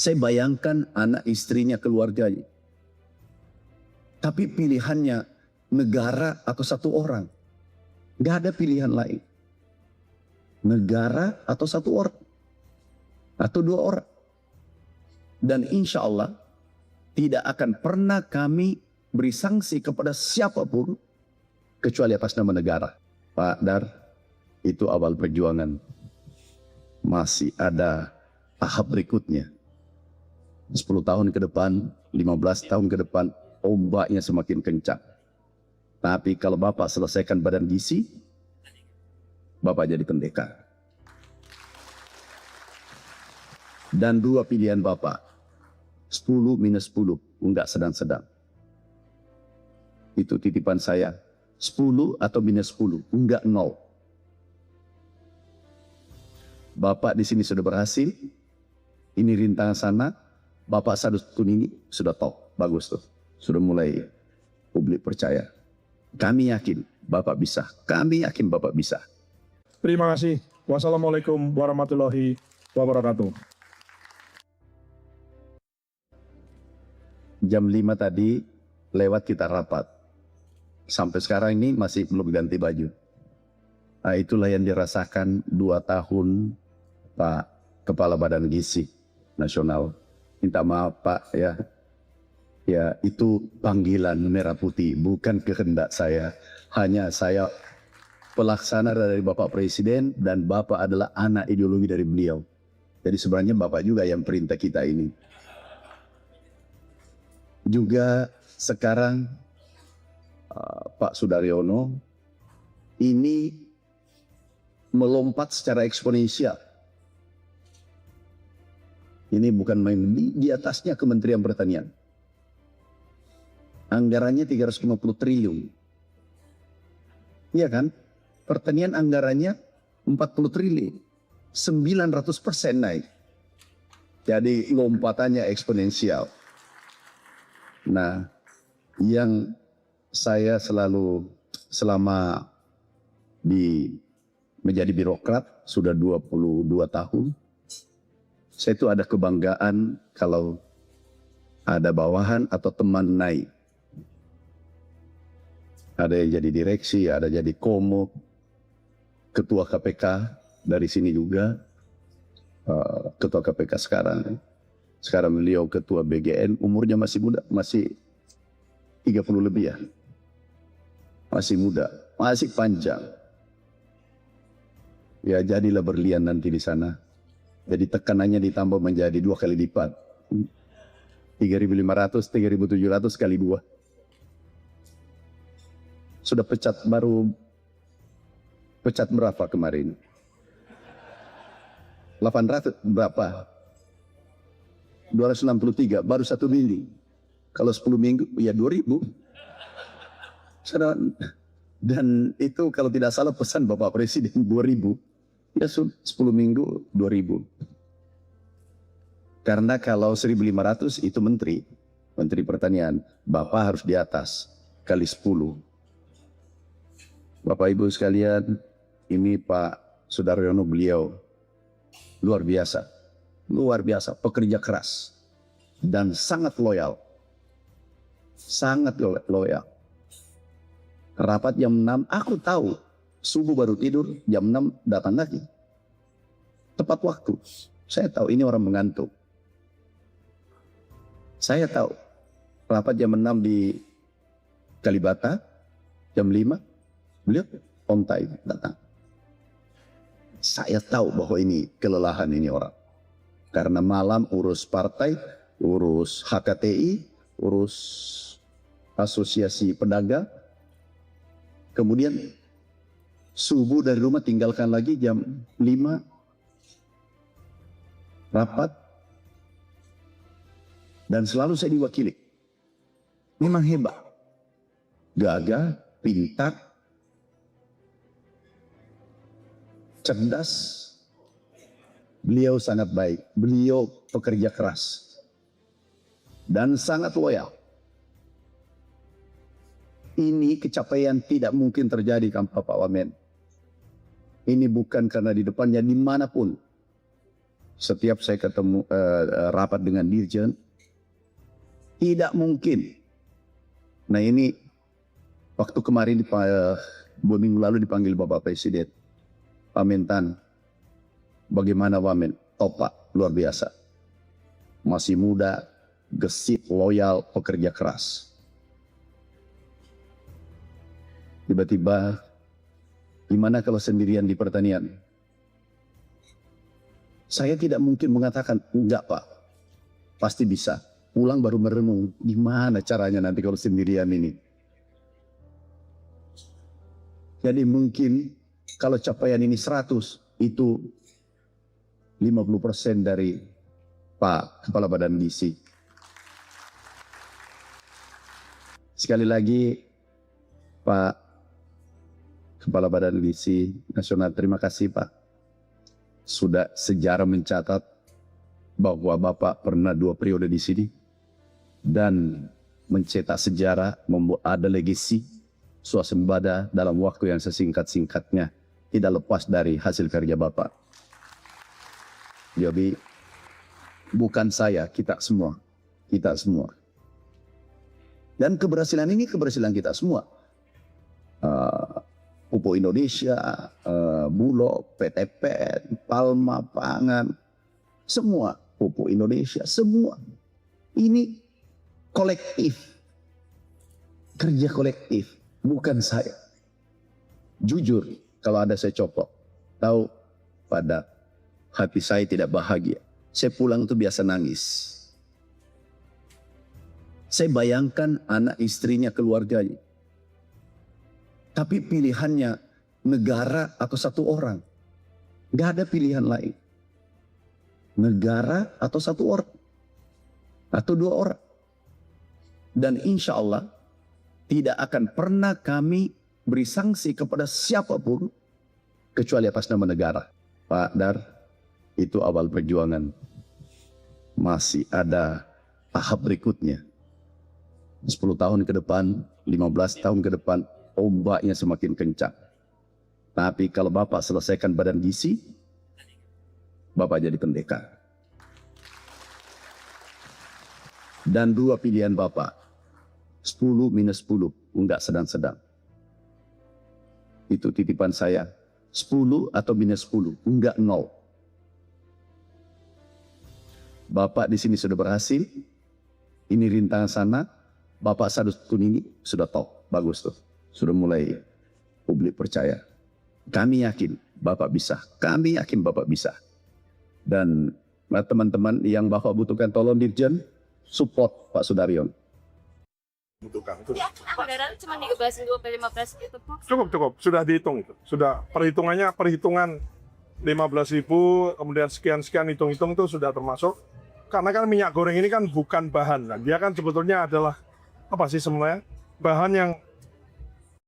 Saya bayangkan anak istrinya, keluarganya. Tapi pilihannya negara atau satu orang. Gak ada pilihan lain. Negara atau satu orang. Atau dua orang. Dan insya Allah tidak akan pernah kami beri sanksi kepada siapapun kecuali atas nama negara. Pak Dar, itu awal perjuangan. Masih ada tahap berikutnya. 10 tahun ke depan, 15 tahun ke depan, ombaknya semakin kencang. Tapi kalau Bapak selesaikan badan gizi, Bapak jadi pendekar. Dan dua pilihan Bapak, 10 minus 10, enggak sedang-sedang. Itu titipan saya, 10 atau minus 10, enggak 0. Bapak di sini sudah berhasil, ini rintangan sana, Bapak Sadutun ini sudah top, bagus tuh. Sudah mulai publik percaya. Kami yakin Bapak bisa, kami yakin Bapak bisa. Terima kasih. Wassalamualaikum warahmatullahi wabarakatuh. Jam 5 tadi lewat kita rapat. Sampai sekarang ini masih belum ganti baju. Nah, itulah yang dirasakan 2 tahun Pak Kepala Badan Gizi Nasional. Minta maaf Pak ya. Ya itu panggilan merah putih, bukan kehendak saya. Hanya saya pelaksana dari Bapak Presiden dan Bapak adalah anak ideologi dari beliau. Jadi sebenarnya Bapak juga yang perintah kita ini. Juga sekarang Pak Sudaryono ini melompat secara eksponensial. Ini bukan main, di atasnya Kementerian Pertanian. Anggarannya 350 triliun. Iya kan? Pertanian anggarannya 40 triliun. 900% naik. Jadi lompatannya eksponensial. Nah, yang saya selalu selama menjadi birokrat sudah 22 tahun, saya itu ada kebanggaan kalau ada bawahan atau teman naik. Ada yang jadi direksi, ada jadi komo, ketua KPK dari sini juga, ketua KPK sekarang. Sekarang beliau ketua BGN, umurnya masih muda, masih 30 lebih ya. Masih muda, masih panjang. Ya jadilah berlian nanti di sana. Jadi tekanannya ditambah menjadi 2 kali lipat. 3.500, 3.700 kali 2. Sudah pecat berapa kemarin? 800 berapa? 263, baru 1 minggu. Kalau 10 minggu, ya 2.000. Dan itu kalau tidak salah pesan Bapak Presiden 2.000. Ya 10 minggu 2.000. Karena kalau 1.500 itu Menteri Pertanian, Bapak harus di atas kali 10. Bapak Ibu sekalian, ini Pak Sudaryono beliau luar biasa, pekerja keras dan sangat loyal, Rapat jam 6, aku tahu subuh baru tidur, jam 6 datang lagi. Tepat waktu. Saya tahu ini orang mengantuk. Saya tahu rapat jam 6 di Kalibata, jam 5, beliau on time datang. Saya tahu bahwa ini kelelahan ini orang. Karena malam urus partai, urus HKTI, urus asosiasi pedagang. Kemudian subuh dari rumah tinggalkan lagi jam 5 rapat. Dan selalu saya diwakili. Memang hebat. Gagah, pintar, cerdas. Beliau sangat baik. Beliau pekerja keras. Dan sangat loyal. Ini capaian tidak mungkin terjadi tanpa Pak Wamen. Ini bukan karena di depannya, dimanapun. setiap saya ketemu rapat dengan Dirjen, tidak mungkin. Nah ini waktu kemarin 2 minggu lalu dipanggil Bapak Presiden, Pak Mentan, bagaimana Wamen? Topak, luar biasa. Masih muda, gesit, loyal, pekerja keras. Tiba-tiba, gimana kalau sendirian di pertanian? Saya tidak mungkin mengatakan, enggak Pak, pasti bisa. Pulang baru merenung, gimana caranya nanti kalau sendirian ini. Jadi mungkin kalau capaian ini 100, itu 50% dari Pak Kepala Badan Gizi. Sekali lagi, Pak Kepala Badan Gizi Nasional, terima kasih Pak. Sudah sejarah mencatat bahwa Bapak pernah 2 periode di sini dan mencetak sejarah, membuat ada legasi swasembada dalam waktu yang sesingkat-singkatnya, tidak lepas dari hasil kerja Bapak. Jadi bukan saya, kita semua. Dan keberhasilan ini keberhasilan kita semua. Pupuk Indonesia, Bulog, PTP, Palma, Pangan, semua Pupuk Indonesia, semua. Ini kolektif, kerja kolektif, bukan saya. Jujur, kalau ada saya copot, tahu pada hati saya tidak bahagia. Saya pulang itu biasa nangis. Saya bayangkan anak istrinya, keluarganya. Tapi pilihannya negara atau 1 orang. Gak ada pilihan lain. Negara atau 1 orang. Atau 2 orang. Dan insya Allah tidak akan pernah kami beri sanksi kepada siapapun kecuali atas nama negara. Pak Dar, itu awal perjuangan. Masih ada tahap berikutnya. 10 tahun ke depan, 15 tahun ke depan, ombaknya semakin kencang. Tapi kalau Bapak selesaikan Badan Gizi, Bapak jadi pendekar. Dan 2 pilihan Bapak, 10 minus 10, enggak sedang-sedang. Itu titipan saya, 10 atau minus 10, enggak 0. Bapak di sini sudah berhasil, ini rintangan sana, Bapak Sadutun ini sudah top, bagus tuh. Sudah mulai publik percaya. Kami yakin Bapak bisa. Kami yakin Bapak bisa. Dan teman-teman yang Bapak butuhkan tolong Dirjen, support Pak Sudaryon. Butuhkan. Ya, anggaran cuma dibebasin 15 gitu Pak. Cukup. Sudah dihitung itu. Sudah perhitungannya, perhitungan 15.000, kemudian sekian-sekian hitung-hitung itu sudah termasuk. Karena kan minyak goreng ini kan bukan bahan. Dia kan sebetulnya adalah, apa sih sebenarnya? Bahan yang